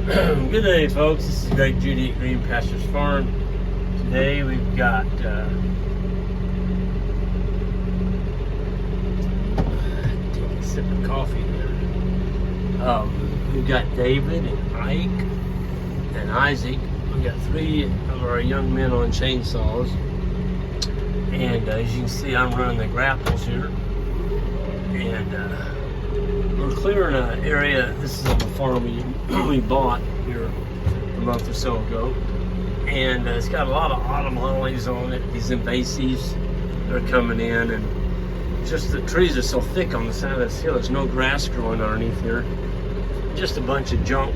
Good day, folks. This is Greg Judy at Green Pastures Farm. Today we've got take a sip of coffee there. We've got David and Ike and Isaac. We've got 3 of our young men on chainsaws, and as you can see, I'm running the grapples here, and we're clearing an area. This is on the farm we bought here a month or so ago, and it's got a lot of autumn lilies on it, these invasives that are coming in, and just the trees are so thick on the side of this hill. There's no grass growing underneath here, just a bunch of junk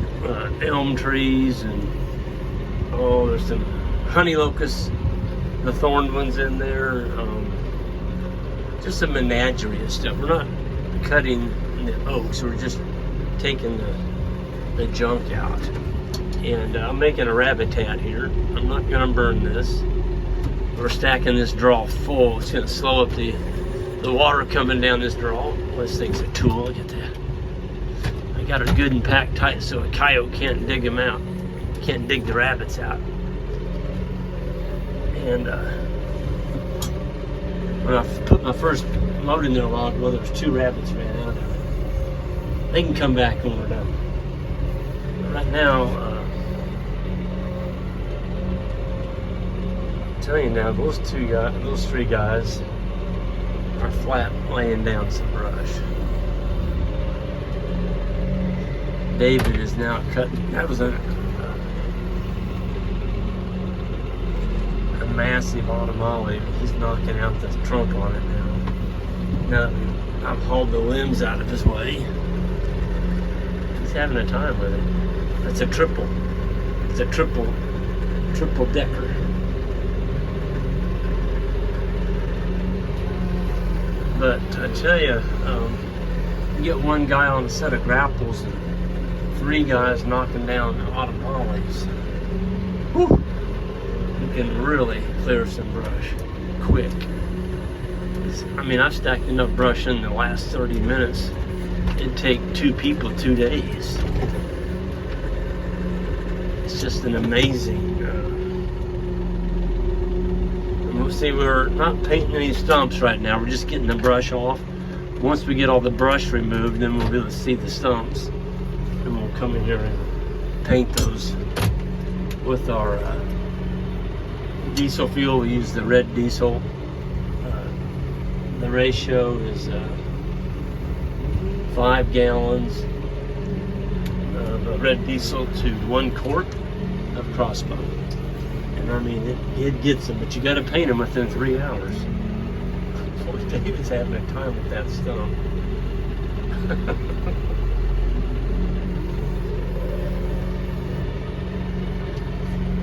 elm trees, and there's some honey locusts, the thorned ones in there, just a menagerie of stuff. We're not cutting the oaks, we're just taking the junk out. And I'm making a rabbit here. I'm not gonna burn this. We're stacking this draw full. It's gonna slow up the water coming down this draw. This thing's a tool. Look at that. I got it good and packed tight so a coyote can't dig them out. Can't dig the rabbits out. And when I put my first load in there a while ago, there was 2 rabbits ran out of it. They can come back when we're done. But right now, I'm telling you now, those 3 guys are flat laying down some brush. David is now cutting. That was a massive autumn olive. He's knocking out the trunk on it now. Now that I've hauled the limbs out of his way, he's having a time with it. It's a triple. It's a triple decker. But I tell you, you get one guy on a set of grapples and 3 guys knocking down autumn olives. Whew. You can really clear some brush quick. I mean, I've stacked enough brush in the last 30 minutes. It'd take 2 people 2 days. It's just an amazing. See, we're not painting any stumps right now. We're just getting the brush off. Once we get all the brush removed, then we'll be able to see the stumps, and we'll come in here and paint those with our diesel fuel. We use the red diesel. The ratio is 5 gallons of red diesel to 1 quart of crossbow. And I mean, it gets them, but you got to paint them within 3 hours. Boy, David's having a time with that stump.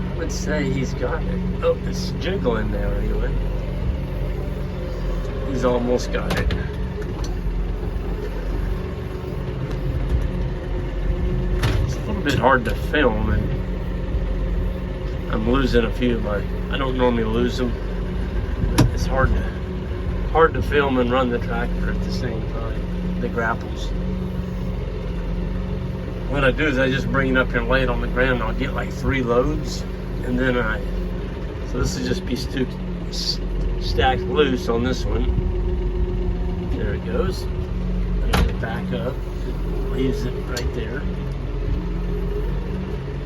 I would say he's got it. Oh, it's jiggling now anyway. He's almost got it. It's a little bit hard to film, and I'm losing a few of my. I don't normally lose them. It's hard to film and run the tractor at the same time. The grapples. What I do is I just bring it up here and lay it on the ground. And I'll get like 3 loads, and then so this will just be stacked loose on this one. There it goes. And then back up. It leaves it right there.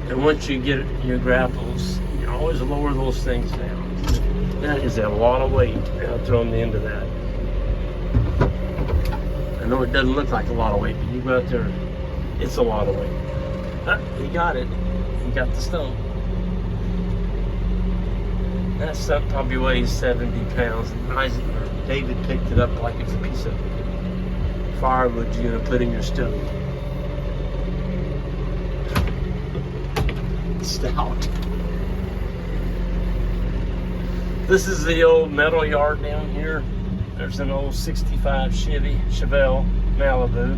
And once you get your grapples, you always lower those things down. That is a lot of weight out there on the end of that. I know it doesn't look like a lot of weight, but you go out there, it's a lot of weight. He got it. He got the stump. That stump probably weighs 70 pounds. And David picked it up like it's a piece of firewood you're going to put in your stove. Stout. This is the old metal yard down here. There's an old 65 Chevelle Malibu.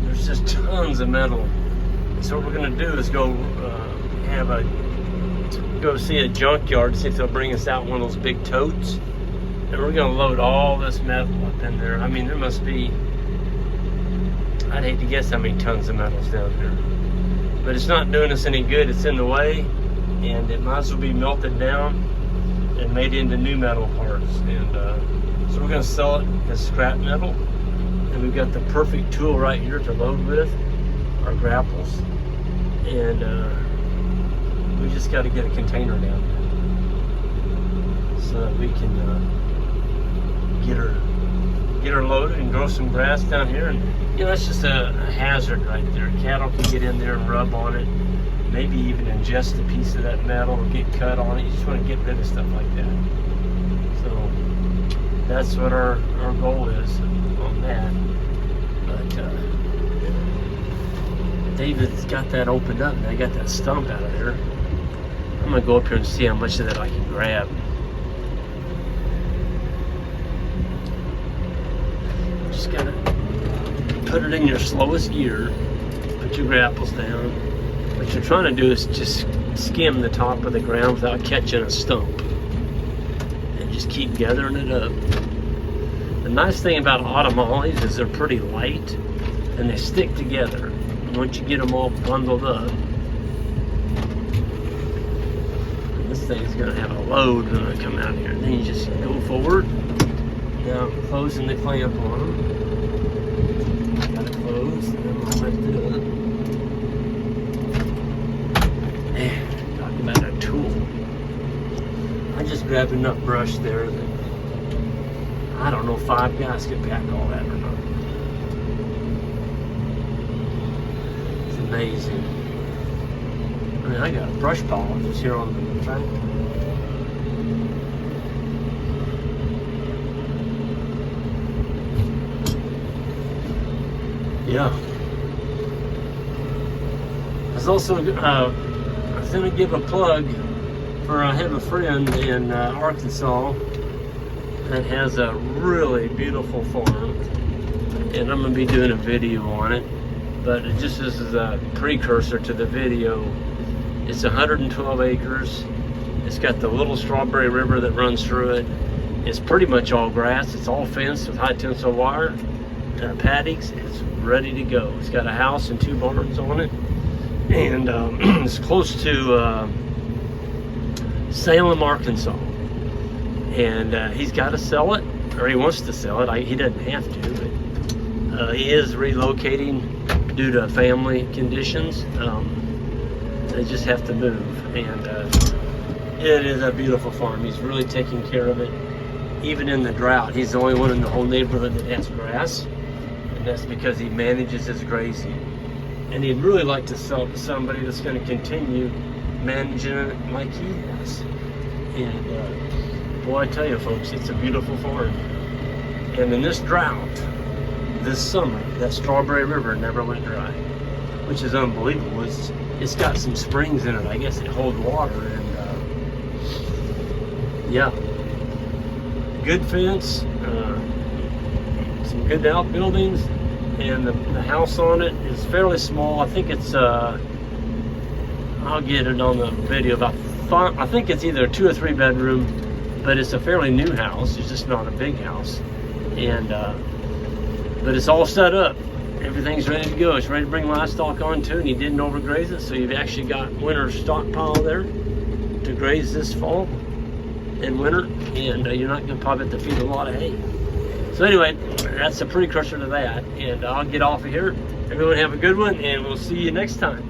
There's just tons of metal. So what we're gonna do is go see a junkyard, see if they'll bring us out one of those big totes, and we're gonna load all this metal up in there. I mean, there must be, I'd hate to guess how many tons of metal's down here. But it's not doing us any good. It's in the way, and it might as well be melted down and made into new metal parts. And so we're going to sell it as scrap metal. And we've got the perfect tool right here to load with, our grapples. And we just got to get a container down so that we can get her loaded and grow some grass down here. And you know, that's just a hazard right there. Cattle can get in there and rub on it, maybe even ingest a piece of that metal or get cut on it. You just want to get rid of stuff like that. So that's what our goal is on that. But David's got that opened up and I got that stump out of there. I'm gonna go up here and see how much of that I can grab. Just gotta put it in your slowest gear, put your grapples down. What you're trying to do is just skim the top of the ground without catching a stump. And just keep gathering it up. The nice thing about autumn ollies is they're pretty light and they stick together. And once you get them all bundled up, this thing's gonna have a load when I come out here. And then you just go forward. Now I'm closing the clamp on them. Got it closed, and then I'll lift it up. Man, talk about a tool. I just grabbed enough brush there that I don't know if 5 guys could pack all that or not. It's amazing. I mean, I got a brush pile just here on the tractor. Yeah. I was also, I was going to give a plug for, I have a friend in Arkansas that has a really beautiful farm, and I'm going to be doing a video on it, but it just as a precursor to the video. It's 112 acres. It's got the little strawberry river that runs through it. It's pretty much all grass. It's all fenced with high tensile wire, paddocks. It's ready to go. It's got a house and 2 barns on it, and it's close to Salem, Arkansas. And he's got to sell it, or he wants to sell it. He doesn't have to, but he is relocating due to family conditions. They just have to move, and it is a beautiful farm. He's really taking care of it, even in the drought. He's the only one in the whole neighborhood that has grass, and that's because he manages his grazing. And he'd really like to sell it to somebody that's going to continue managing it like he has. And boy, I tell you folks, it's a beautiful farm. And in this drought, this summer, that Strawberry River never went dry, which is unbelievable. It's got some springs in it. I guess it holds water, and yeah, good fence, some good outbuildings, and the house on it is fairly small. I think it's I'll get it on the video. I think it's either a 2 or 3 bedroom, but it's a fairly new house. It's just not a big house, and but it's all set up. Everything's ready to go. It's ready to bring livestock on too, and he didn't overgraze it, so you've actually got winter stockpile there to graze this fall and winter, and you're not going to probably have to feed a lot of hay. So anyway, that's a precursor to that, and I'll get off of here. Everyone have a good one, and we'll see you next time.